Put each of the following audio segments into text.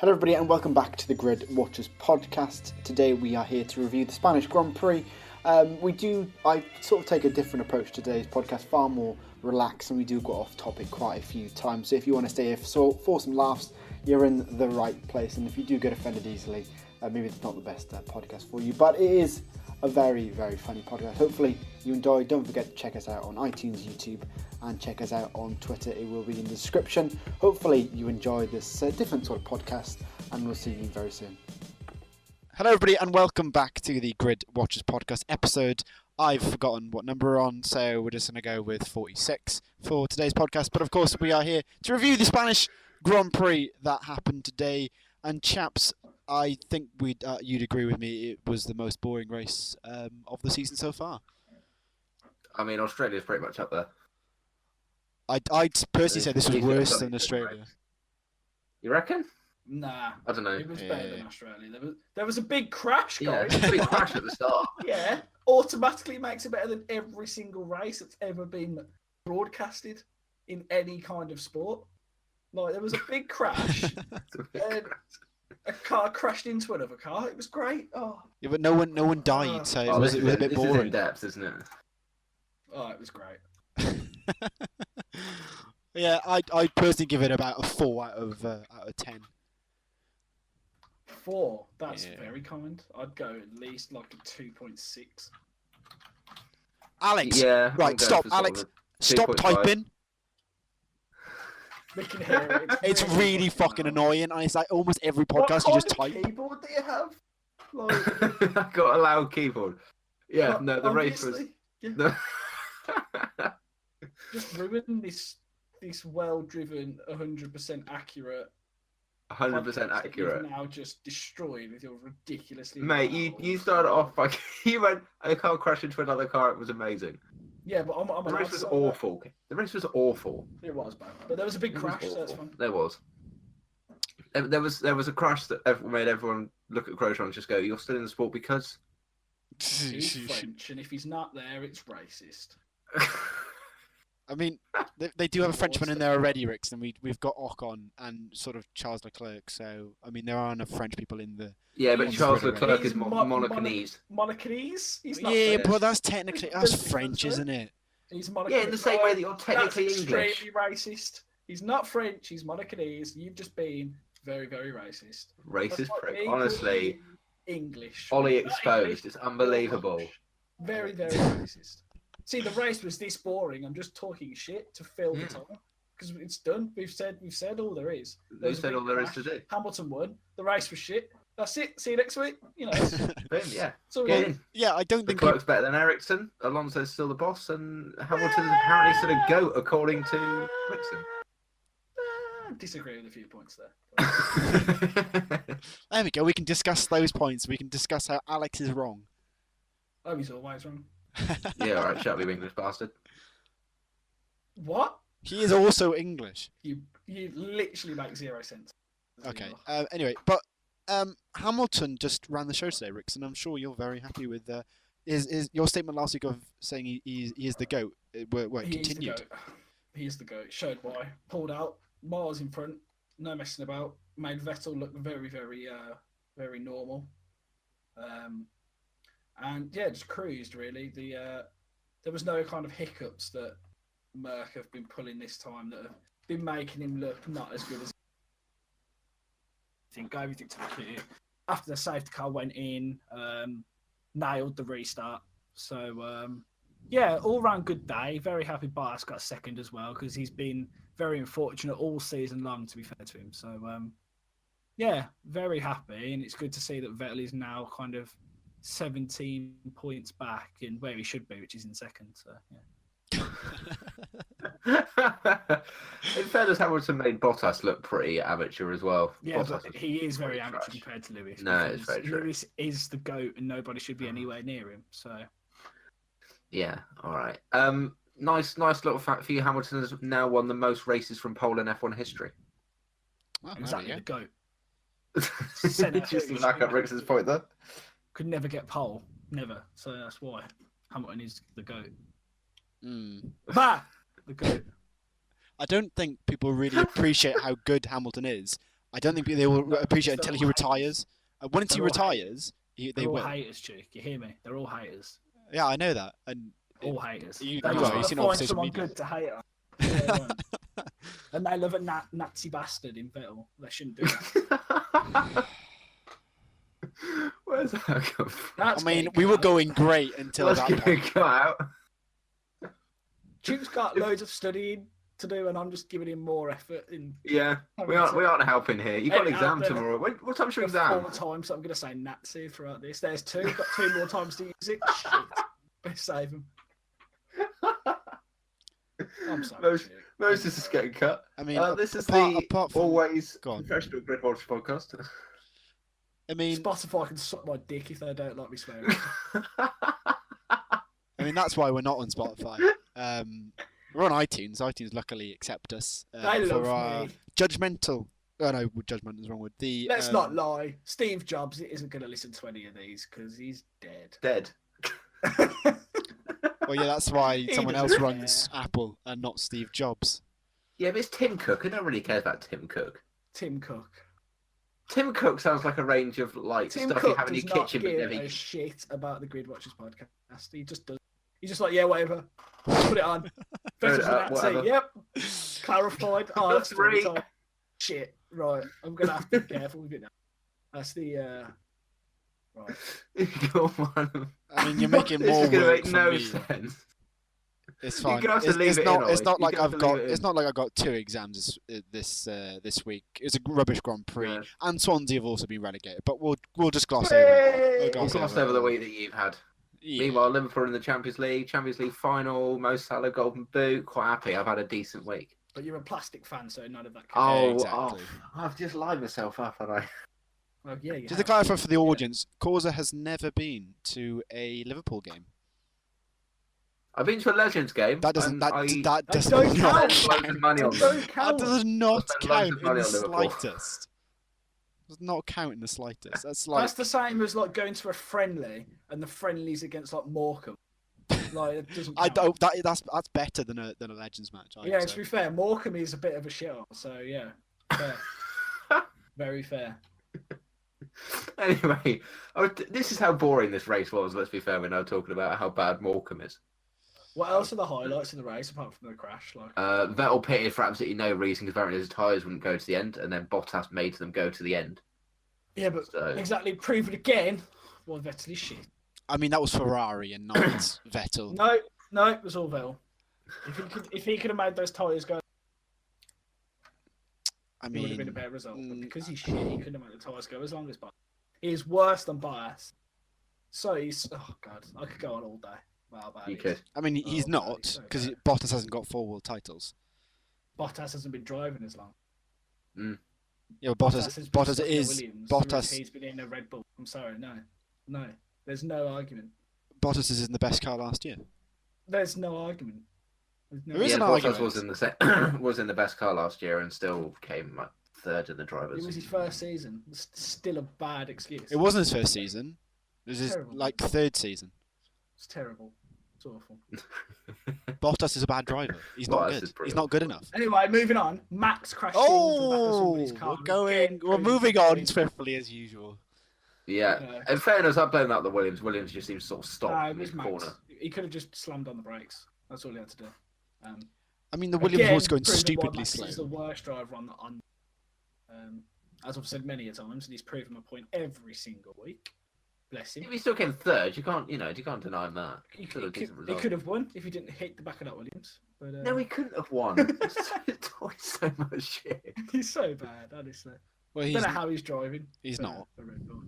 Hello everybody and welcome back to the Grid Watchers podcast. Today we are here to review the Spanish Grand Prix. I sort of take a different approach to today's podcast, far more relaxed, and we do go off topic quite a few times. So if you want to stay here for some laughs, you're in the right place. And if you do get offended easily, maybe it's not the best podcast for you, but it is a very, very funny podcast. Hopefully you enjoy. Don't forget to check us out on iTunes, YouTube, and check us out on Twitter. It will be in the description. Hopefully you enjoy this different sort of podcast, and we'll see you very soon. Hello everybody and welcome back to the Grid Watchers podcast episode. I've forgotten what number we're on, so we're just going to go with 46 for today's podcast. But of course we are here to review the Spanish Grand Prix that happened today. And chaps, I think you'd agree with me, it was the most boring race of the season so far. I mean, Australia's pretty much up there. I'd personally say this was worse than Australia. You reckon? Nah, I don't know. It was better than Australia. There was a big crash, Yeah, guys. a big crash at the start. Yeah, automatically makes it better than every single race that's ever been broadcasted in any kind of sport. Like, there was a big crash, and a car crashed into another car. It was great. Oh, Yeah, but no one died, so it was a bit this boring. is in depth, isn't it? oh, it was great. Yeah, I'd personally give it about a 4 out of 10. 4. That's Yeah. very kind. I'd go at least like a 2.6. Alex, Yeah. I'm right, going stop, for sort Alex, of a stop 2.5. typing. We can hear it. It's really fucking annoying, and it's like almost every podcast you just What type. kind of keyboard do you have? Like, I got a loud keyboard. Yeah, no, the race was. obviously, yeah. No. Just ruin this well-driven, 100% accurate. 100% podcast that accurate. You've now just destroyed with your ridiculously. Mate, you started off by you went a car crashed into another car. It was amazing. Yeah, but I'm The race was allowed to say that. awful. The race was awful. It was bad, but there was a big It was crash, so that's awful. fine. There was. There was a crash that made everyone look at Grosjean and just go, "You're still in the sport because." He's French, and if he's not there, it's racist. I mean, they do have a Frenchman in there already, Rix, and we've got Ocon and sort of Charles Leclerc. So I mean, there are enough French people in the. Yeah, but He's Charles French. Leclerc He's is Monacanese. Monacanese? He's not Yeah, French. but that's technically that's Doesn't French, fit. isn't it? He's Monacanese. Yeah, in the same way that you're technically That's English. extremely racist. He's not French. He's Monacanese. You've just been very, very racist. Racist That's like prick. me Honestly, calling you English. Ollie Not exposed. English, It's unbelievable. Welsh. Very, very racist. See, the race was this boring. I'm just talking shit to fill the time because it's done. We've said all there is. They was a said big all there is crash. to do. Hamilton won. The race was shit. That's it. See you next week. You know. Boom, yeah. So Get in. Yeah, I don't think. Leclerc's better than Ericsson. Alonso's still the boss, and Hamilton's apparently still a goat according to Nixon. disagree with a few points there. There we go. We can discuss those points. We can discuss how Alex is wrong. Oh, he's always wrong. Yeah, all right. Shut up, you English bastard. What? He is also English. You literally make zero sense. Okay. Anyway, but Hamilton just ran the show today, Rix, and I'm sure you're very happy with is your statement last week of saying he is the GOAT. Where it He is the continued. goat. He is the goat. Showed why. Pulled out. Miles in front. No messing about. Made Vettel look very, very, very normal. And yeah, just cruised really. There was no kind of hiccups that Merck have been pulling this time that have been making him look not as good as. I think everything to the cue. After the safety car went in, nailed the restart. So yeah, all round good day. Very happy Bottas got second as well because he's been very unfortunate all season long. To be fair to him, so yeah, very happy, and it's good to see that Vettel is now kind of 17 points back in where he should be, which is in second. So yeah. In fairness, Hamilton made Bottas look pretty amateur as well. Yeah, Bottas but was he is very pretty amateur trash. compared to Lewis. No, it's because very true. Lewis is the GOAT and nobody should be anywhere near him. So Yeah, all right. Nice little fact for you. Hamilton has now won the most races from pole in F1 history. Well, there exactly we the go. GOAT. Senna Just to too, back up Schumacher Rix's point there. could never get pole, never. So that's why Hamilton is the GOAT. Mm. Bah, the GOAT. I don't think people really appreciate how good Hamilton is I don't think they will appreciate it they're until he all retires. Once he They're all retires, they They're all will. haters, Chick. You hear me? They're all haters. Yeah, I know that. And All haters. You- They well, just you've want seen to it on find social someone media. good to hate on. Yeah, and they love a Nazi bastard in Vettel. They shouldn't do that. Where's that come from? That's I mean, getting we were cut out. going great until Let's that get point. it cut out. Chick's got loads of studying to do, and I'm just giving him more effort. Yeah, we aren't helping here. You got an exam tomorrow. What time's your exam? 4 times, so I'm going to say Nazi throughout this. There's 2. Got 2 more times to use it. Shit. Best save him. I'm sorry. Most is just getting cut. I mean, this is apart from, always Go on. professional Grid Watch podcast. I mean, Spotify can suck my dick if they don't like me swearing. I mean, that's why we're not on Spotify. We're on iTunes. iTunes luckily accept us They for love our me. judgmental. Oh no, judgment is wrong with the. Let's not lie. Steve Jobs isn't going to listen to any of these because he's dead. Dead. Well, yeah, that's why He someone doesn't else runs Apple and not Steve Jobs. Yeah, but it's Tim Cook. I don't really care about Tim Cook. Tim Cook. Tim Cook sounds like a range of Tim stuff you Cook have in does your not kitchen, but give never. a shit about the Grid Watchers podcast. He just does. He's just like, yeah, whatever. Put it on. Vettel's an Nazi. whatever. Yep. Clarified. Oh, that's Three. story time. Shit. Right. I'm going to have to be careful with it now. That's the... Right. Go on. I mean, you're making This more is gonna work make for no me. sense. It's fine. gonna have to It's, leave it's it not. in, It's Ollie. not You're like gonna I've have to got. leave it It's in. not like I've got 2 exams this week. It's a rubbish Grand Prix, Yeah. and Swansea have also been relegated. But we'll just gloss over. We'll We'll gloss gloss over the week that you've had. Yeah. Meanwhile, Liverpool in the Champions League final, Mo Salah Golden Boot. Quite happy. I've had a decent week. But you're a plastic fan, so none of that Oh, counts. exactly. I've just lined myself up, haven't I? Well, yeah, you Just to have. clarify for the audience, Causa has never been to a Liverpool game. I've been to a Legends game. That doesn't. and That I does don't not count. loads of money on Don't them. That count. does not spent loads count of in money the on Liverpool. slightest. Does not count in the slightest. That's like That's the same as like going to a friendly and the friendlies against like Morecambe. Like it doesn't. I count. don't. That's better than a Legends match. I Yeah, would to say. be fair, Morecambe is a bit of a shit. So yeah, fair. Very fair. Anyway, this is how boring this race was. Let's be fair, we're now talking about how bad Morecambe is. What else are the highlights of the race apart from the crash? Like, Vettel pitted for absolutely no reason because apparently his tyres wouldn't go to the end, and then Bottas made them go to the end. yeah, but So exactly, prove it again. Well, Vettel is shit. I mean, that was Ferrari and not Vettel. No, it was all Vettel. If he could have made those tyres go, I it would have been a mean, better result. But because he's shit, he couldn't have made the tyres go as long as Bottas. He is worse than Bottas. So he's oh god, I could go on all day. Wow, bad you he could. is. I mean, he's Oh, not he's so because bad. Bottas hasn't got 4 world titles. Bottas hasn't been driving as long. Yeah, but has Bottas been stuck in a is Williams, Bottas. whereas he's been in a Red Bull. I'm sorry, no. There's no argument. Bottas is in the best car last year. There's no argument. There's no There is Yeah, an Bottas argument. was in the best car last year and still came like third in the drivers. It was his first season. It's still a bad excuse. It wasn't his first season. It was his Terrible. like 3rd season. It's terrible. It's awful. Bottas is a bad driver. He's not Bottas good. is pretty He's not good enough. Anyway, moving on. Max crashed into the back of somebody's car. We're moving on swiftly as usual. Yeah. Yeah. In fairness, I blame that on the Williams. Williams just seems to sort of stop Nah, it in was his Max. corner. He could have just slammed on the brakes. That's all he had to do. I mean, the Williams Again, was going proving why stupidly Max slow. is the worst driver on. As I've said many a times, and he's proven my point every single week. Bless him. If he still came third, you can't deny him that. He Still a decent he result. could have won if he didn't hit the back of that Williams. But No, he couldn't have won. It's always so much shit. he's so bad, honestly. Well, I don't know how he's driving. he's not. for Red Bull.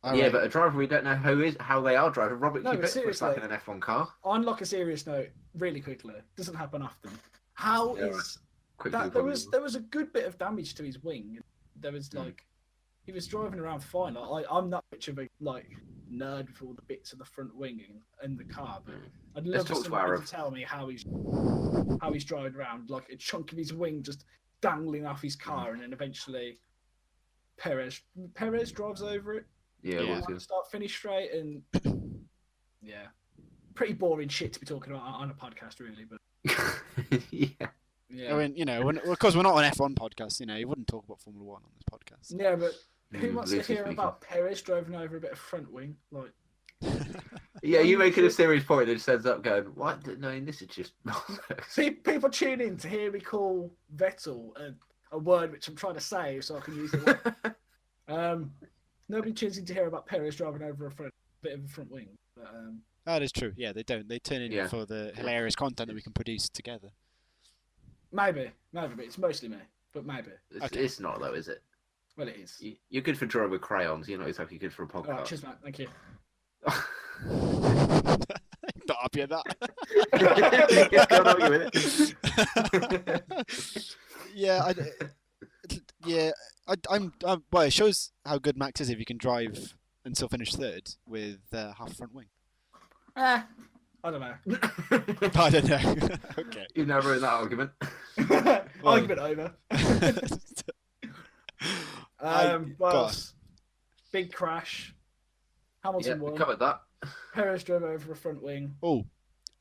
All Yeah, right. but a driver we don't know how they are driving. Robert No, but Kubica was seriously. back in an F1 car. On like a serious note, really quickly, doesn't happen often. How Yeah, is Quickly that? There was a good bit of damage to his wing. There was like he was driving around fine. I'm not much of a nerd with all the bits of the front wing and the car, but I'd love Let's talk to somebody Arab. to tell me how he's driving around, like a chunk of his wing just dangling off his car, and then eventually Perez drives over it. Yeah, Yeah. it was good. Start finish straight, and yeah, pretty boring shit to be talking about on a podcast, really. But Yeah. Yeah. I mean, because we're not an F1 podcast, you wouldn't talk about Formula One on this podcast. Yeah, but who wants to loosely hear speaking. about Perez driving over a bit of front wing? Like, Yeah, you make it a serious point that just ends up going, what? No, this is just... people tune in to hear me call Vettel a word which I'm trying to say so I can use it. Nobody tunes in to hear about Perez driving over a bit of a front wing. But, That is true. Yeah, they don't. They turn in for the hilarious content that we can produce together. maybe, but it's mostly me. But maybe. It's not, though, is it? Well, it is. You're good for drawing with crayons. You're not exactly good for a All right, podcast. cheers, mate. Thank you. Not happy at that. Just can't argue with it. I'm. Well, it shows how good Max is if you can drive and still finish third with half front wing. I don't know. I don't know. Okay. You've never in that argument. Argument over. What else? Big crash. Hamilton We won. covered that. Perez drove over a front wing. Oh.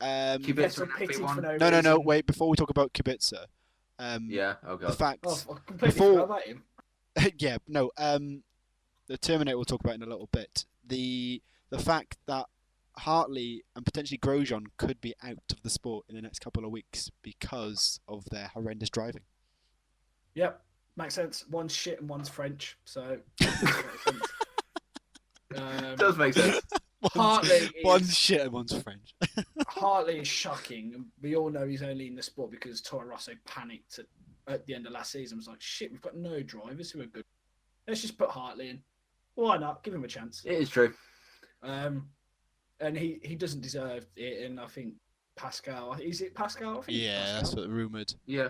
Kubica Vettel pitted F1. for no No. reason. Wait. Before we talk about Kubica, Yeah, oh the god. fact. Oh, I completely Before- forgot about him. Yeah. No. The Terminator we'll talk about in a little bit. The fact that Hartley and potentially Grosjean could be out of the sport in the next couple of weeks because of their horrendous driving. Yep, makes sense. One's shit and one's French, so. Does make sense. One's shit and one's French. Hartley is shocking. And we all know he's only in the sport because Toro Rosso panicked at the end of last season. Was like, shit, we've got no drivers who are good. Let's just put Hartley in. Why not? Give him a chance. It is true. And he doesn't deserve it. And I think Pascal, is it Pascal? I think it's Yeah, Pascal. that's what rumoured. Yeah.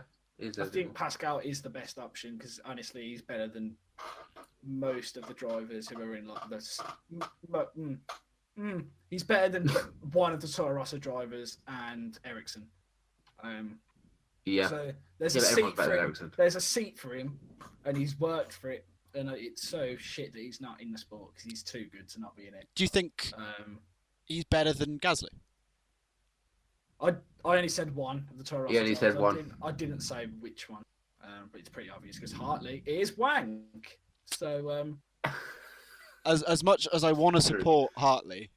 I think Pascal is the best option because honestly, he's better than most of the drivers who are in like this. He's better than one of the Toro Rosso drivers and Ericsson. Yeah. So there's Yeah, a but seat everyone's better for than him. Ericsson. There's a seat for him, and he's worked for it. And it's so shit that he's not in the sport because he's too good to not be in it. Do you think he's better than Gasly? I only said one of the Toro Rosso. You only said drivers. one. I didn't say which one, but it's pretty obvious because Hartley is wank. So As much as I want to True. support Hartley,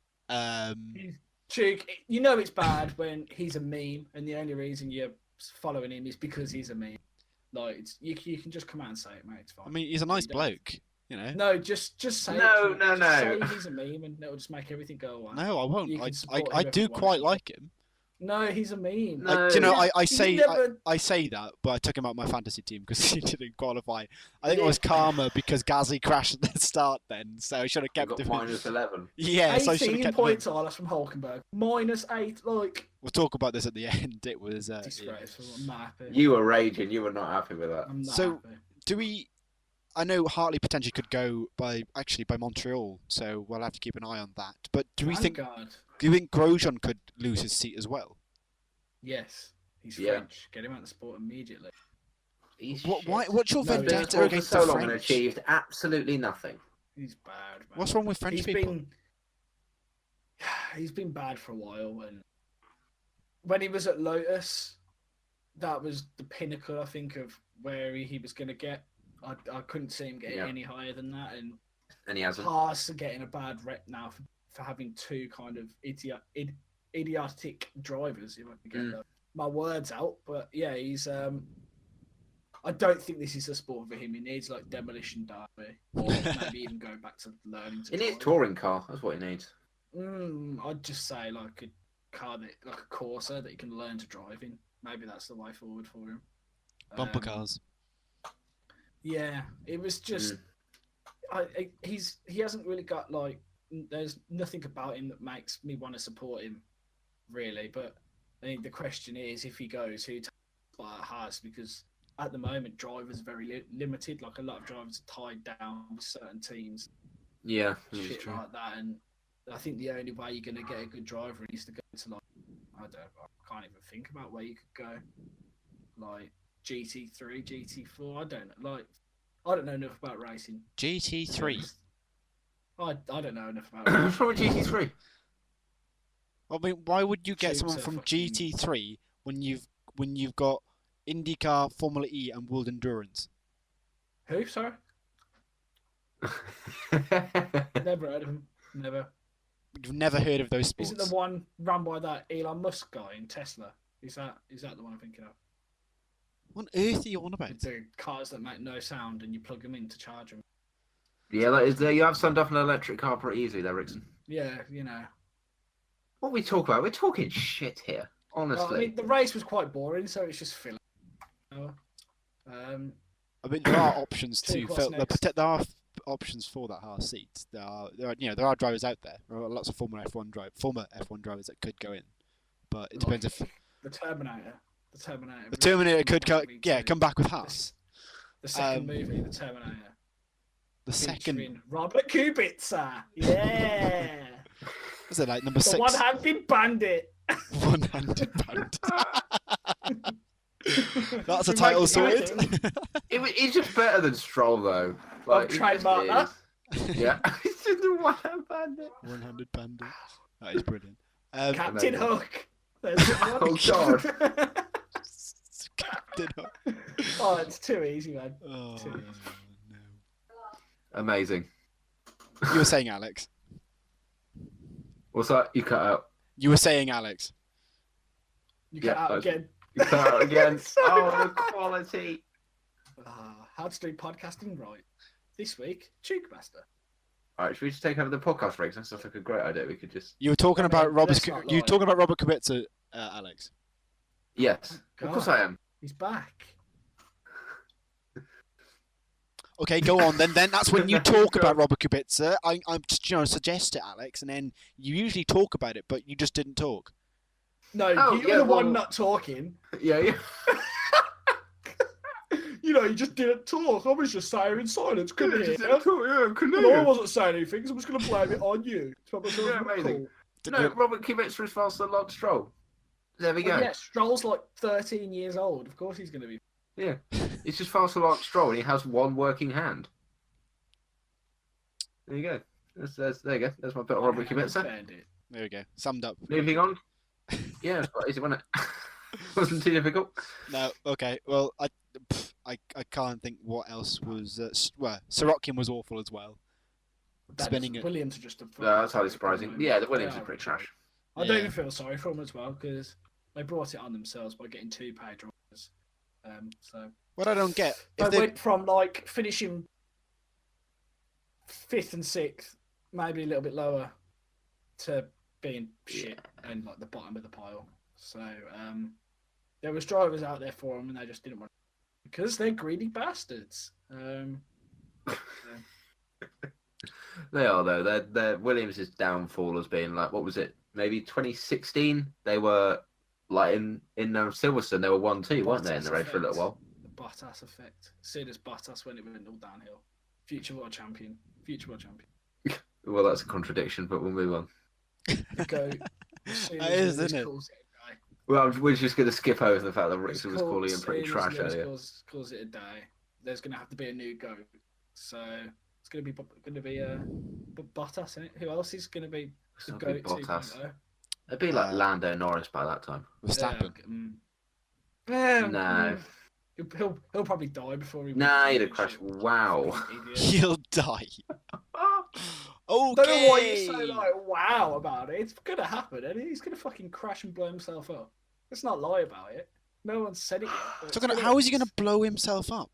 Chuk, you know it's bad when he's a meme, and the only reason you're following him is because he's a meme. Like you can just come out and say it, mate. It's fine. I mean, he's a nice You don't- bloke, you know. No, just say No, it. no, Just no. Say he's a meme, and it'll just make everything go away. No, I won't. You can I support I him if do you want quite to. like him. No, he's a meme. No. Do you know, Yeah, I you say never- I say that, but I took him out of my fantasy team because he didn't qualify. I think it was karma because Gazzy crashed at the start then, so I should have We've kept got him. minus 11. Yeah, so I should have 18 kept points him. are from Hulkenberg. -8, like We'll talk about this at the end. It was yeah. disgraceful. I'm not happy. You were raging. You were not happy with that. I'm not So- happy. Do we? I know Hartley potentially could go by Montreal, so we'll have to keep an eye on that. But do you think Grosjean could lose his seat as well? Yes, he's Yeah. French. Get him out of the sport immediately. He's Why? shit. What's your No, He's been in vendetta sport for against so the long and French? achieved absolutely nothing. He's bad, man. What's wrong with French people? He's been bad for a while, and when he was at Lotus, that was the pinnacle, I think, of where he was going to get. I couldn't see him getting Yeah. any higher than that, and And he hasn't. Haas are getting a bad rep now for having two kind of idiotic drivers. If I can get my words out, but yeah, he's. I don't think this is a sport for him. He needs like demolition derby, or maybe even go back to learning to. He needs a drive. touring car. That's what he needs. I'd just say like a car like a Corsa that he can learn to drive in. Maybe that's the way forward for him. Bumper cars. Yeah, it was just. He hasn't really got like. There's nothing about him that makes me want to support him, really. But I think the question is, if he goes, who takes by Haas? Because at the moment, drivers are very limited. Like a lot of drivers are tied down with certain teams, Yeah, that's shit true. like that. And I think the only way you're going to get a good driver is to go to like I can't even think about where you could go. Like GT3, GT4. I don't know enough about racing. GT3. I don't know enough about What's racing. wrong with GT3? I mean, why would you get Tubes someone are from fucking- GT3 when you've got IndyCar, Formula E, and World Endurance. Who? Sorry, never heard of him. Never. You've never heard of those sports? Is it the one run by that Elon Musk guy in Tesla? Is that the one I'm thinking of? What on earth are you on about? The cars that make no sound and you plug them in to charge them. Yeah, that is there. You have summed up an electric car pretty easily there, Rickson. Yeah, you know. What we talk about? We're talking shit here, honestly. Well, I mean, the race was quite boring, so it's just filler. I mean, there are options Two to what's fill. next? There are options for that half seat. There are drivers out there. There are lots of former F1 drivers that could go in, but it depends if the Terminator. the Terminator could come back with Haas. The second movie, the Terminator. The second Featuring Robert Kubica. Yeah. was it like number The 6? one-handed bandit. One-handed bandit. That's a We title might be sorted. He's just better than Stroll, though. I'll he trademark just is. Yeah, he's just a one-hand bandit. One-handed bandit. That is brilliant. Captain amazing. Hook. There's one. Oh God. Captain Hook. Oh, it's too easy, man. Oh, Too easy. no. Amazing. You were saying, Alex. What's that? You cut out. You were saying, Alex. You Yeah, cut out that's- again. You cut out again. So Oh, bad. the quality. How to do podcasting right. This week, Cheek Master. All right, should we just take over the podcast, Riggs? That sounds like a great idea. We could just. You were talking No, about Robert. let's not You were lie. talking about Robert Kubica, Alex. Yes, Oh, of course God. I am. He's back. Okay, go on. Then that's when you No, talk go. about Robert Kubica. I'm just suggest it, Alex, and then you usually talk about it, but you just didn't talk. No, Oh, you're yeah, the well- one not talking. Yeah, yeah. You know, you just didn't talk. I was just saying in silence. Couldn't hear. Yeah, And I wasn't saying anything, so I'm just going to blame it on you. To make myself Yeah, look amazing. cool. No, Robert Kubica is faster than Lance Stroll. There we go. Well, yeah, Stroll's like 13 years old. Of course he's going to be. Yeah, it's just faster than Lance Stroll, and he has one working hand. There you go. There you go. There's my bit on Robert Kubica. Bandit. There we go. Summed up. Moving on. Yeah, it's quite easy, wasn't it? Wasn't too difficult. No, okay. Well, I can't think what else was. Sorokin was awful as well. Spinning it. Williams are just a. No, that's highly surprising. Yeah, the Williams They are are pretty trash. I don't Yeah. even feel sorry for them as well because they brought it on themselves by getting two paid drivers. So What I don't get, they if they went from like finishing 5th and 6th, maybe a little bit lower, to being shit and like the bottom of the pile. So there was drivers out there for them, and they just didn't want because they're greedy bastards. They are though. Their Williams' downfall has been like, what was it? Maybe 2016. They were like in Silverstone. They were 1-2, weren't they, in the race for a little while? The Bottas effect. Soon as Bottas when it went all downhill. Future world champion. Well, that's a contradiction, but we'll move on. The goat. As soon That as is, Lewis uh, isn't it? calls it a day. Well, we're just going to skip over the fact that Rickson was Calls- calling him pretty soon as trash Lewis earlier. calls it a day. There's going to have to be a new goat. So it's going to be Bottas, isn't it? Who else is going to be It's the not big goat Bottas. 2.0? It'd be like Lando Norris by that time. Verstappen. No. He'll probably die before he. Nah, wins he'd the have crashed. championship. Wow. Fucking idiot. He'll die. Don't know why Okay. you're so like wow about it. It's gonna happen, and he's gonna fucking crash and blow himself up. Let's not lie about it. No one said it yet. but So it's gonna- how is he going to blow himself up?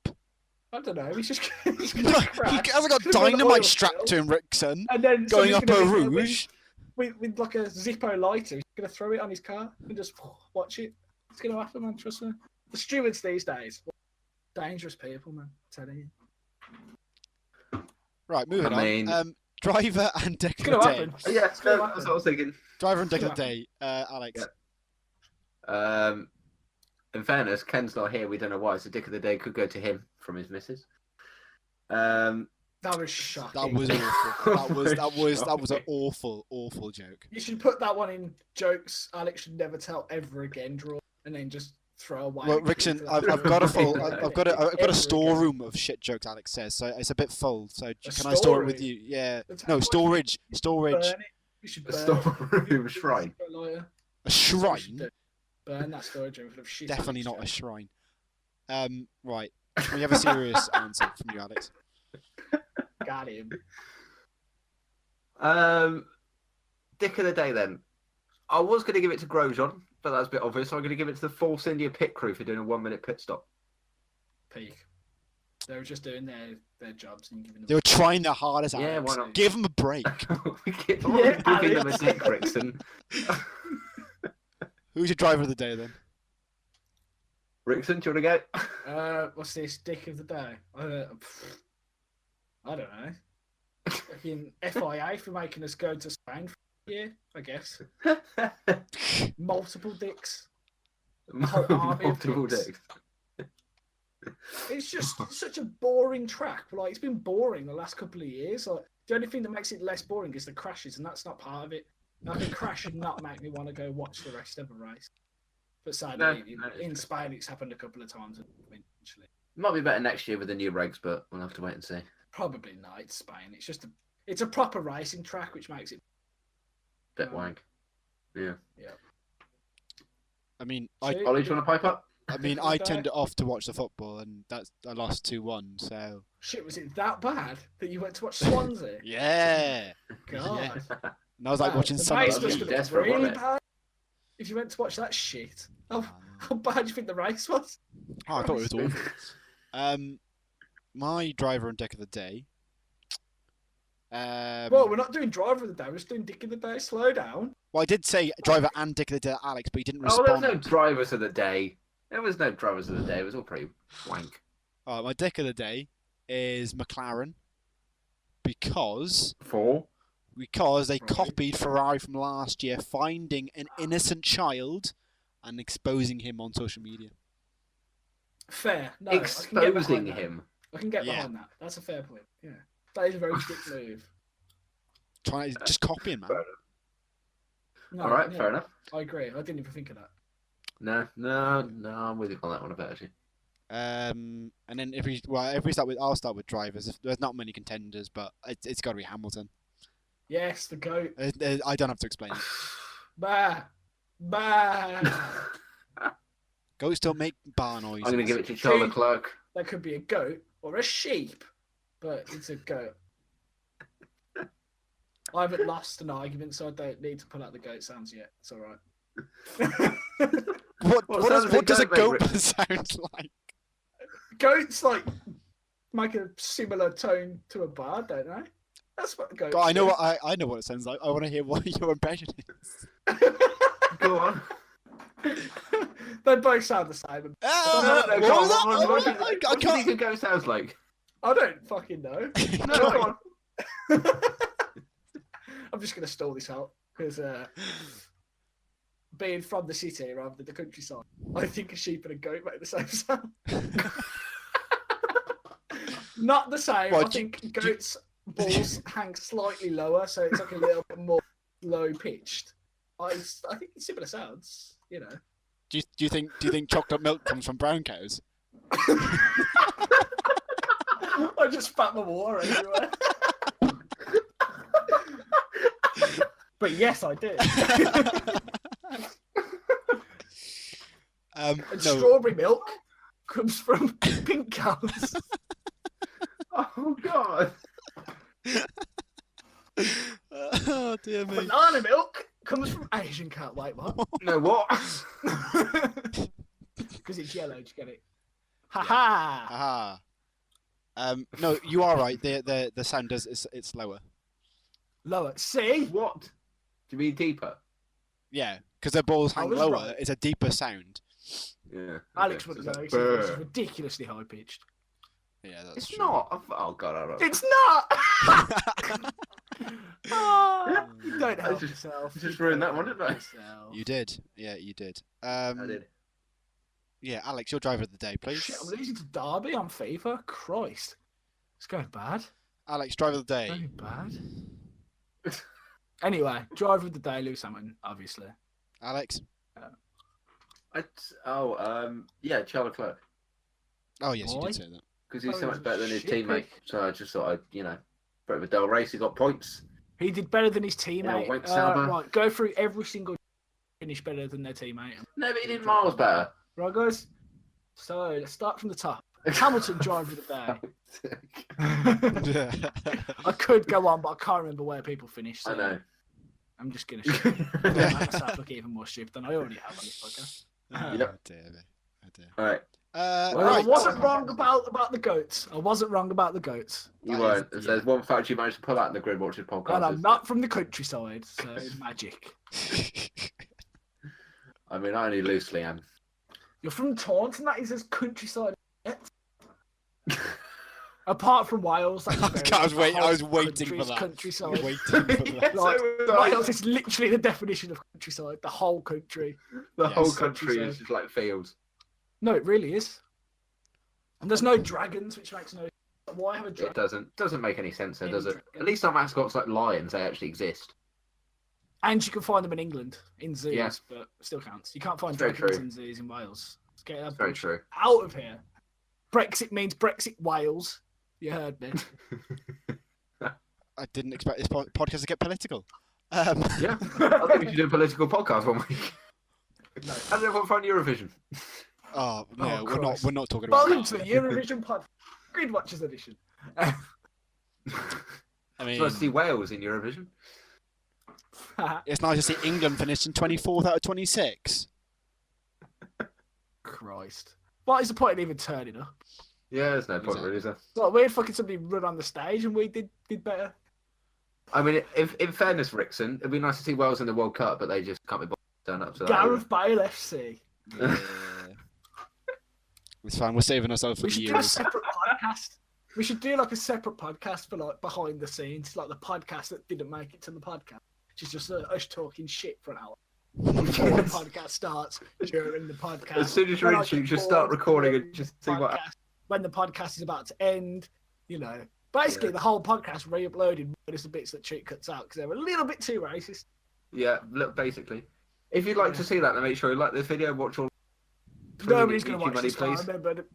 I don't know. He's just he's he gonna crash. hasn't got He's gonna go on dynamite oil strapped to spill, him, Rickson. and then Going somebody's up a gonna be- rouge. with like a Zippo lighter. He's gonna throw it on his car and just watch it. It's gonna happen, man. Trust me. The stewards these days, dangerous people, man. I'm telling you. Right, moving I mean- on. Driver and deck It's of gonna the day. happen. Yeah, It's gonna that's happen. what I was thinking. Driver and deck It's of the gonna day. Alex. Yeah. In fairness, Ken's not here. We don't know why. So Dick of the Day could go to him from his missus. That was shocking. That was awful. That was an awful joke. You should put that one in jokes Alex should never tell ever again. Draw and then just throw away. Well, Rickson, I've got a storeroom of shit jokes. Alex says so. It's a bit full. So can I store it with you? Yeah. That's No how storage. Burn Storage. it. You should A burn storeroom it. shrine. A That's what you should shrine. do. Burn that storage room full of shit. Definitely not a shrine. Right. Can we have a serious answer from you, Alex? Got him. Dick of the day then. I was going to give it to Grosjean, but that's a bit obvious. So I'm going to give it to the Force India pit crew for doing a 1 minute pit stop. Peak. They were just doing their jobs and giving them. They were trying their hardest, Yeah, Alex. why not? Give them a break. Giving them a dick, Rickson. Who's your driver of the day, then? Rickson, do you want to go? What's this? Dick of the day? I don't know. Fucking FIA for making us go to Spain for a year, I guess. Multiple dicks. Multiple dicks. It's just such a boring track. Like, it's been boring the last couple of years. Like, the only thing that makes it less boring is the crashes, and that's not part of it. Like, a crash should not make me want to go watch the rest of a race. But sadly, in Spain, it's happened a couple of times eventually. Might be better next year with the new regs, but we'll have to wait and see. Probably not. It's Spain. It's just it's a proper racing track, which makes it Bit wank. Yeah. I mean, Ollie, do you want to pipe up? I mean, I turned it off to watch the football, and I lost 2-1. So shit, was it that bad that you went to watch Swansea? yeah. God. Yeah. And I was like watching the Sunday race must League. have been Desperate, really wasn't it? bad. If you went to watch that shit, how bad do you think the race was? Oh, I thought it was awful. My driver and dick of the day. Well, we're not doing driver of the day. We're just doing dick of the day. Slow down. Well, I did say driver and dick of the day, Alex, but he didn't respond. Oh, there was no drivers of the day. There was no drivers of the day. It was all pretty wank. My dick of the day is McLaren because they copied Ferrari from last year, finding an innocent child and exposing him on social media. Fair. No, Exposing him. I can get behind that. That's a fair point. Yeah. That is a very dick move. Trying to just copy him, man. No, All right, fair enough. I agree. I didn't even think of that. No, I'm with you on that one a bit, actually. And then if we start with, I'll start with drivers. There's not many contenders, but it's got to be Hamilton. Yes, the goat. I don't have to explain it. Bah. Goats don't make bar noises. I'm going to give it to Charles Leclerc. That could be a goat or a sheep, but it's a goat. I haven't lost an argument, so I don't need to pull out the goat sounds yet. It's all right. What does a goat sound like? Goats like make a similar tone to a bar, don't they? That's what goats. I know what it sounds like. I want to hear what your impression is. Go on. They both sound the same. What do you think a goat sounds like? I don't fucking know. No, go on. I'm just going to stall this out because being from the city rather than the countryside, I think a sheep and a goat make the same sound. Not the same. What, I think goats' balls hang slightly lower, so it's like a little bit more low pitched. I think it's similar sounds, you know. Do you think chocolate milk comes from brown cows? I just spat my water everywhere. But yes, I did. And strawberry milk comes from pink cows. Oh, God. Oh, dear me. Banana milk comes from Asian cow. Wait, what? No, what? Because it's yellow, did you get it? Ha-ha! No, you are right. The sound it's lower. Lower. See? What? Do you mean deeper? Yeah, because their balls hang was lower. right. It's a deeper sound. Yeah. Alex okay, would so know. it's It's like, ridiculously high pitched. Yeah, that's It's true. not. Oh, God. I don't know. It's not! Oh, you don't help just- yourself. just You ruined that don't one, didn't I? help yourself. You did. Yeah, you did. I did. Yeah, Alex, your driver of the day, please. Shit, I'm losing to Derby on FIFA. Christ. It's going bad. Alex, driver of the day. Going bad. Anyway, driver of the day, Lewis Hamilton, obviously. Alex. Yeah, Charles Leclerc. Oh yes, you Why? did say that. Because he's Oh, so he much was better than his shit teammate. pick. So I just thought bit of a dull race. He got points. He did better than his teammate. Wait, Sauber. Right, go through every single finish better than their teammate. No, but he did miles better. Right, guys? So let's start from the top. Hamilton driver of the day. I could go on, but I can't remember where people finished. So I know. I'm just going to make myself look even more stupid than I already have on this podcast. Yep. Dear me. Oh dear. All right. Well, right. I wasn't wrong about the goats. I wasn't wrong about the goats. You weren't. If there's one fact you managed to pull out in the Grid Watchers podcast. And I'm not from the countryside, so it's magic. I mean, I only loosely am. You're from Taunton, that is as countryside. Apart from Wales, that's I was waiting for that. Countryside. Waiting for that. Like, So, Wales is literally the definition of countryside. The whole country. the whole Yes, country countryside. is just like fields. No, it really is. And there's no dragons, which makes no. Why have a It dragon? doesn't make any sense, though, Any does it? dragon. At least our mascots like lions, they actually exist. And you can find them in England in zoos, Yeah. but still counts. You can't find Very dragons true. in zoos in Wales. Let's get that Very bullshit true. out of here. Brexit means Brexit Wales. You heard me. I didn't expect this podcast to get political. Yeah, I think we should do a political podcast one week. No. How did everyone find Eurovision? Oh no, Christ. we're not talking about Welcome to that. the Eurovision Pod Grid Watchers edition. I It's mean, nice to see Wales in Eurovision. it's nice to see England finish in 24th out of 26. Christ. What is the point of even turning up? Yeah, there's no point Exactly. really, is there? It's like weird fucking somebody run on the stage and we did better. I mean, if in fairness, Rickson, it'd be nice to see Wales in the World Cup, but they just can't be bothered to turn up to that. Gareth Bale FC. Yeah. It's fine. We're saving ourselves for We the should do a Euros. separate podcast. We should do like a separate podcast for like behind the scenes, like the podcast that didn't make it to the podcast, which is just us talking shit for an hour before the podcast starts. During the podcast, As soon as you're When in I shoot, get just start bored recording during and just the see what. podcast, when the podcast is about to end. You know, basically the whole podcast re-uploaded minus the bits that Cheat cuts out because they're a little bit too racist. Yeah, look, basically. If you'd like to see that, then make sure you like this video, watch all. Nobody's going to watch money, this. please.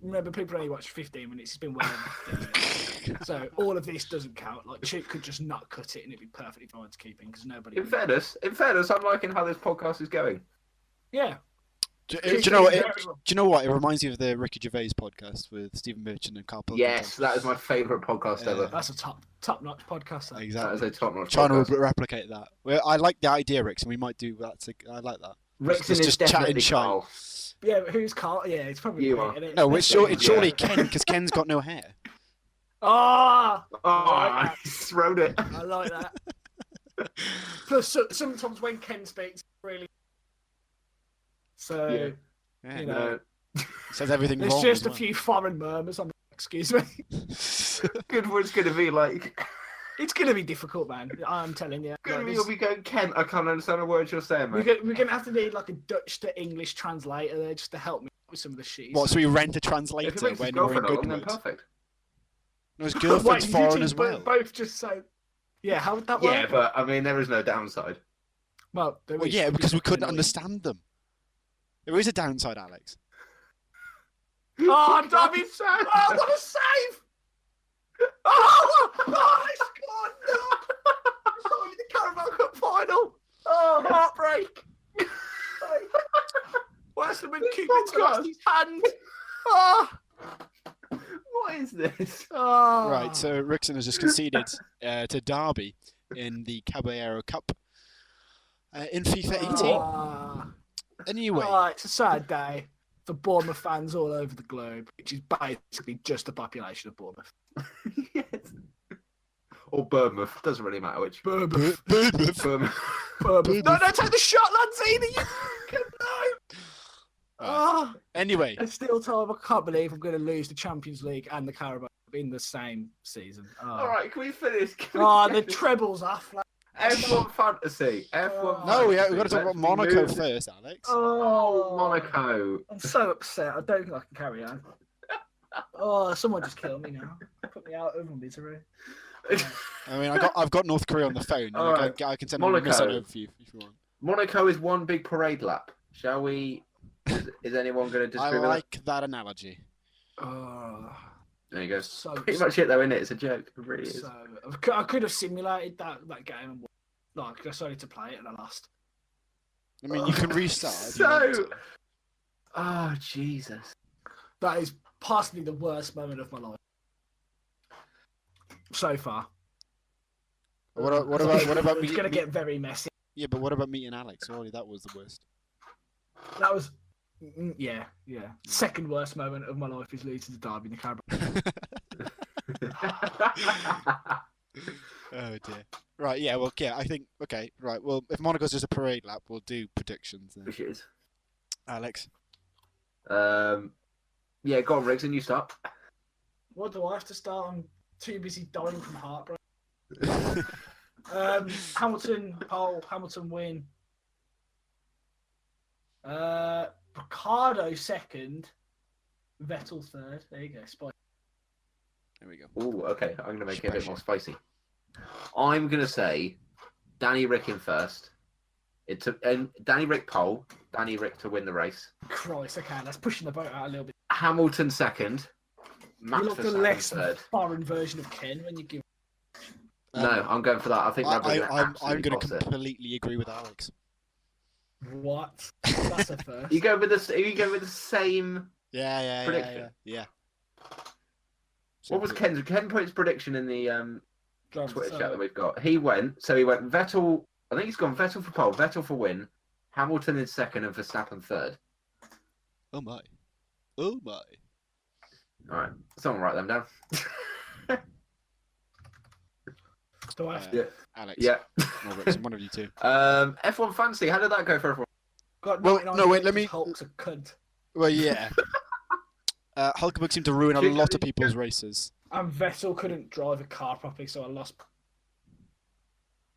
Remember, people only watch 15 minutes. It's been well over 15 minutes. So all of this doesn't count. Like Cheat could just not cut it and it'd be perfectly fine to keep in because nobody. In fairness, I'm liking how this podcast is going. Yeah. Do you know what? Do you know what? It reminds me of the Ricky Gervais podcast with Stephen Merchant and Carl Pilkington. Yes, that is my favourite podcast Yeah. ever. That's a top-notch podcast. That. That Exactly. is a top-notch Trying podcast. to replicate that. Well, I like the idea, Rix, and we might do that. I like that. Rickson is just chatting definitely shite. Carl. Yeah, but who's Carl? Yeah, it's probably You me, are. isn't it? No, it's Yeah. surely Ken, because Ken's got no hair. Ah, Oh, he's thrown it. I like that. Plus, sometimes when Ken speaks, really. So Yeah. Yeah, You no, know. says everything there's wrong. just as a well. few foreign murmurs. Excuse me. Good one's going to be like. It's gonna be difficult, man. I'm telling you. Good Like, you'll be going, Kent, I can't understand a word you're saying, mate. we're gonna have to need like a Dutch to English translator there just to help me with some of the shit. What, so we rent a If translator it makes his when we're in girlfriend good along, then moods? perfect. No, his Wait, girlfriend's you foreign two as well. both just say, yeah. How would that work? Yeah, but I mean, there is no downside. Well, there Well, is- yeah, it's because we fucking couldn't annoying. understand them. There is a downside, Alex. Oh, damn it! Oh, what a save! Oh, I scored! No! Oh, the Carabao Cup final! Oh, heartbreak! Westerman Cupid's lost his hand! Oh, What is this? oh. Right, so Rickson has just conceded to Derby in the Caballero Cup in FIFA 18. Oh. Anyway, Oh, it's a sad day for Bournemouth fans all over the globe, which is basically just the population of Bournemouth. Yes. Or Bournemouth. Doesn't really matter which. Bournemouth. Bournemouth. Bournemouth. Bournemouth. No, take the shot, Lanzini! You can no! Oh, Anyway, it's still time. I can't believe I'm going to lose the Champions League and the Carabao Cup in the same season. Oh, All right, can we finish? Can we oh the finish? trebles off. Like, F1 fantasy. F1 Oh. no, we've fantasy. got to talk about Let's Monaco move. first, Alex. Oh, Monaco. I'm so upset. I don't think I can carry on. Oh, someone just killed me now. Put me out of my misery. I mean, I've got North Korea on the phone. All right. I can send Monaco. a message over for you if you want. Monaco is one big parade lap. Shall we? Is anyone going to I disagree with like that analogy. Oh, that? There you go. so Pretty much it though, isn't it? It's a joke. It really is. So I could have simulated that game and won. Like I started to play it and I lost. I mean, you can restart. if you want So, to. oh Jesus. That is possibly the worst moment of my life so far. What about It's me? going to get very messy. Yeah, but what about meeting Alex? Surely that was the worst. That was, yeah. Second worst moment of my life is losing to Derby in the Carabao. Oh dear. Right. Yeah. Well. Yeah. I think. Okay. Right. Well, if Monaco's just a parade lap, we'll do predictions then. Which is. Alex. Yeah, go on, Riggs, and you start. What do I have to start? I'm too busy dying from heartbreak. Hamilton pole, Hamilton win. Ricciardo second, Vettel third. There you go, spicy. There we go. Oh, okay. I'm going to make it a bit more spicy. I'm going to say Danny Rick in first. And Danny Rick pole. Danny Rick to win the race. Christ, okay, that's pushing the boat out a little bit. Hamilton second. Max You look the Verstappen less third. foreign version of Ken when you give. No, I'm going for that. I think I'm going going to completely agree with Alex. What? That's a first. You go with the same. Yeah. Prediction. Yeah. What was Ken put his prediction in the Twitter chat that we've got? He went Vettel. I think he's gone Vettel for pole, Vettel for win, Hamilton in second, and Verstappen third. Oh my. All right, someone write them down. Do I have Yeah. Alex. Yeah. Or Rickson, one of you two. F1 Fantasy. How did that go for everyone? got Well, 99 no, wait, let me- Hulk's a cunt. Well, yeah. Hulkenberg seemed to ruin a lot of people's races. And Vettel couldn't drive a car properly, so I lost.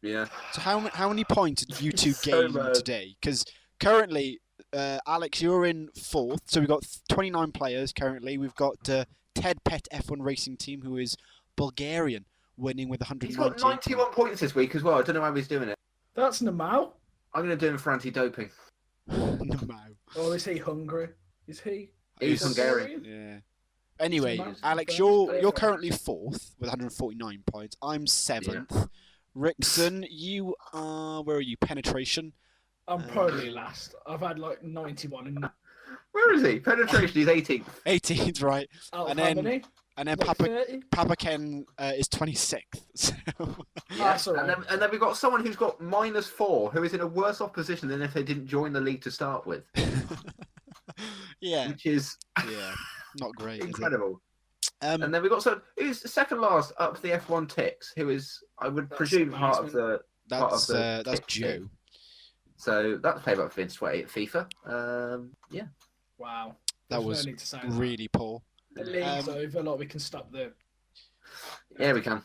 Yeah. So how many points did you two So gain bad. today? Because currently, Alex, you're in fourth. So we've got 29 players currently. We've got Ted Pet F1 Racing Team, who is Bulgarian, winning with He's 190. got 91 points this week as well. I don't know how he's doing it. That's normal. I'm going to do him for anti-doping. No. Or is he hungry? Is he? He's Hungarian. Yeah. Anyway, He's a Alex, massive you're fan. currently fourth with 149 points. I'm seventh. Rickson, you are where are you? Penetration. I'm probably last. I've had like 91 and Where is he? Penetration. He's 18th. 18th, right? out of And how then- many? And then Like 30? Papa Ken is 26th. So That's all and right. then we've got someone who's got -4, who is in a worse off position than if they didn't join the league to start with, yeah, which is not great. Is it? incredible. Um, And then we've got who's second last up to the F1 ticks, who is, I would That's presume, part of amazing. the part of the that's tick Joe. team. So that's played up Vince 28 at FIFA. Yeah. Wow. That There's was no need to say really poor. that. The league's over. Like we can stop there. Yeah, we can.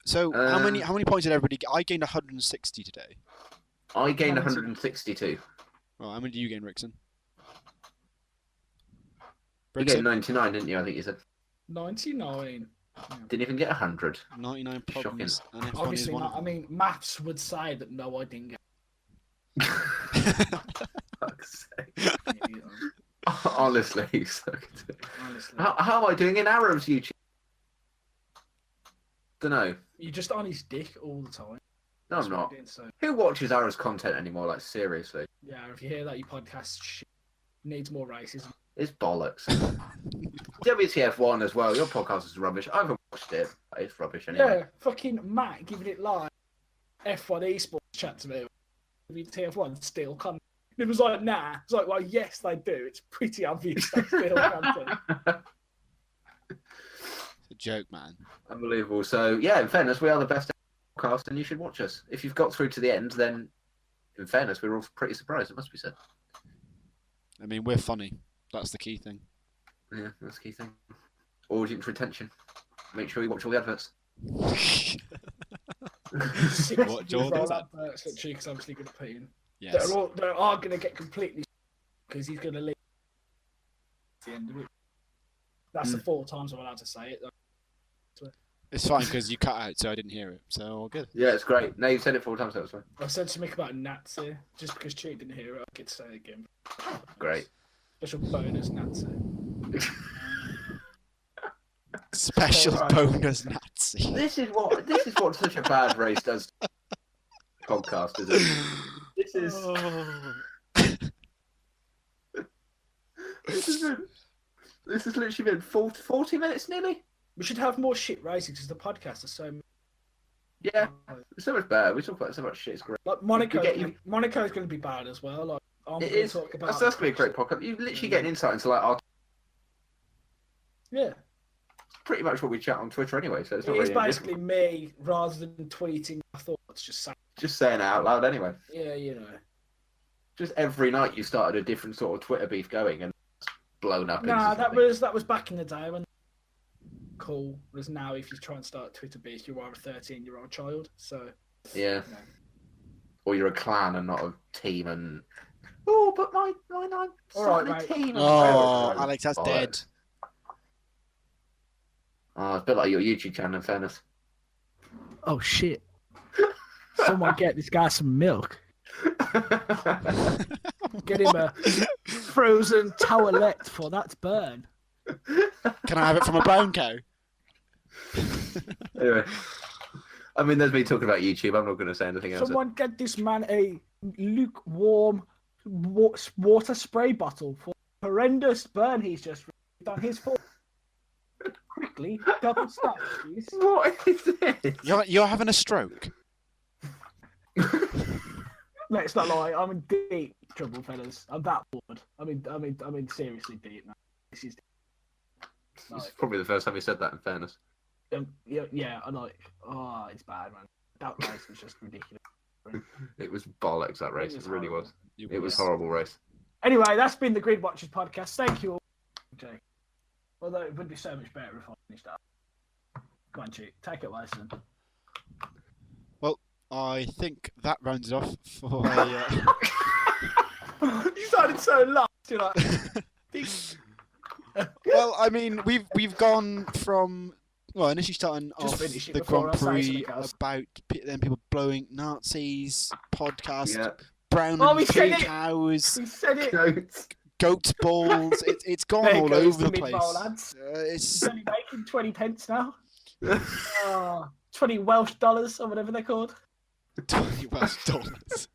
So how many points did everybody get? I gained 160 today. I gained Hamilton. 162. Oh, how many did you gain, Rickson? You gained 99, didn't you? I think you said. 99. Didn't even get 100. 99 Shocking. problems. And F1 is Obviously one not. of I mean, maths would say that no, I didn't get. Fuck's sake. it, Honestly, so good. honestly, How am I doing in Arrow's YouTube? Dunno. you're just on his dick all the time. No, That's I'm what not. you're doing, so Who watches Arrow's content anymore? Like, seriously. yeah, if you hear that, your podcast shit needs more racism. It's bollocks. WTF1 as well. Your podcast is rubbish. I haven't watched it. It's rubbish anyway. Yeah, fucking Matt giving it like F1 esports chat to me. WTF1 still content. It was like, nah. It's like, well, yes, they do. It's pretty obvious they still content. It's a joke, man. Unbelievable. So, yeah, in fairness, we are the best podcast and you should watch us. If you've got through to the end, then in fairness, we're all pretty surprised, it must be said. I mean, we're funny. That's the key thing. Yeah, that's the key thing. Audience retention. Make sure you watch all the adverts. What, Jordan? That's what Cheek's obviously going to put in. Yes. They are going to get completely because he's going to leave at the end of it. That's the 4 times I'm allowed to say it. It's fine because you cut out, so I didn't hear it. So all good. Yeah, it's great. No, you've said it 4 times, that was fine. I said something about Nazi. Just because Cheek didn't hear it, I get to say it again. Great. Special bonus Nazi. Special Alright. bonus Nazi. This is what such a bad race does to the podcast, isn't it? This is Oh. This has literally been 40 minutes nearly. We should have more shit racing because the podcast is so. Yeah, it's so much better. We talk about so much shit. It's great. Like Monaco's going to be bad as well. Like It is. That's going to be a great podcast. You literally get an insight into like our. Yeah. It's pretty much what we chat on Twitter anyway. So it's not It's really basically me rather than tweeting my thoughts. Just saying it out loud anyway. Yeah, you know. Just every night you started a different sort of Twitter beef going and it's blown up. Nah, instantly. that was back in the day when cool. Whereas now, if you try and start Twitter beef, you are a 13-year-old child. So yeah. You know. Or you're a clan and not a team and. Oh, but my I'm starting a team. Oh, Alex, that's dead. Oh, it's a bit like your YouTube channel, in fairness. Oh shit! Someone get this guy some milk. Get him a frozen towelette for that burn. Can I have it from a brown cow? Anyway, I mean, there's me talking about YouTube. I'm not going to say anything else. Someone get this man a lukewarm water spray bottle for the horrendous burn he's just received on his foot. Quickly, double stop, please. What is this? You're having a stroke. Let's not lie. I'm in deep trouble, fellas. I'm that bored. I mean, seriously deep now. This is. It's probably the first time you said that. In fairness. Yeah. I like. Oh, it's bad, man. That race was just ridiculous. It was bollocks. That race. It really was. It was a horrible race. Anyway, that's been the Grid Watchers podcast. Thank you all. Okay. Although it would be so much better if I finished up. Go on, Chick. Take it away, son. Well, I think that rounds it off for You sounded so lost. You're like. Well, I mean, we've gone from initially starting off the Grand Prix about then people blowing Nazis, podcast, brown and pink cows, goat balls. It's gone all over the place. It's only making 20 pence now. 20 Welsh dollars or whatever they're called. 20 Welsh dollars.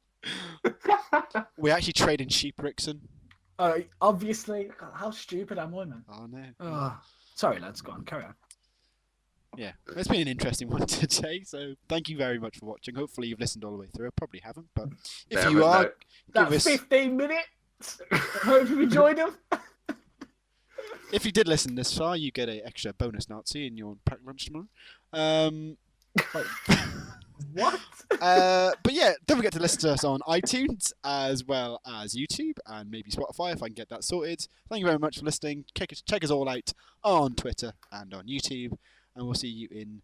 We actually trade in sheep, Rickson. Obviously. God, how stupid am I, man? Oh, no. Sorry, lads. Go on. Carry on. Yeah, it's been an interesting one today, so thank you very much for watching. Hopefully you've listened all the way through. I probably haven't, but if you are... That's 15 minutes. I hope you enjoyed them. If you did listen this far, you get an extra bonus Nazi in your packed lunch tomorrow. What? But yeah, don't forget to listen to us on iTunes as well as YouTube and maybe Spotify if I can get that sorted. Thank you very much for listening. Check us all out on Twitter and on YouTube, and we'll see you in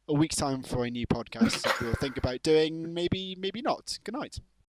a week's time for a new podcast that we'll think about doing. Maybe not. Good night.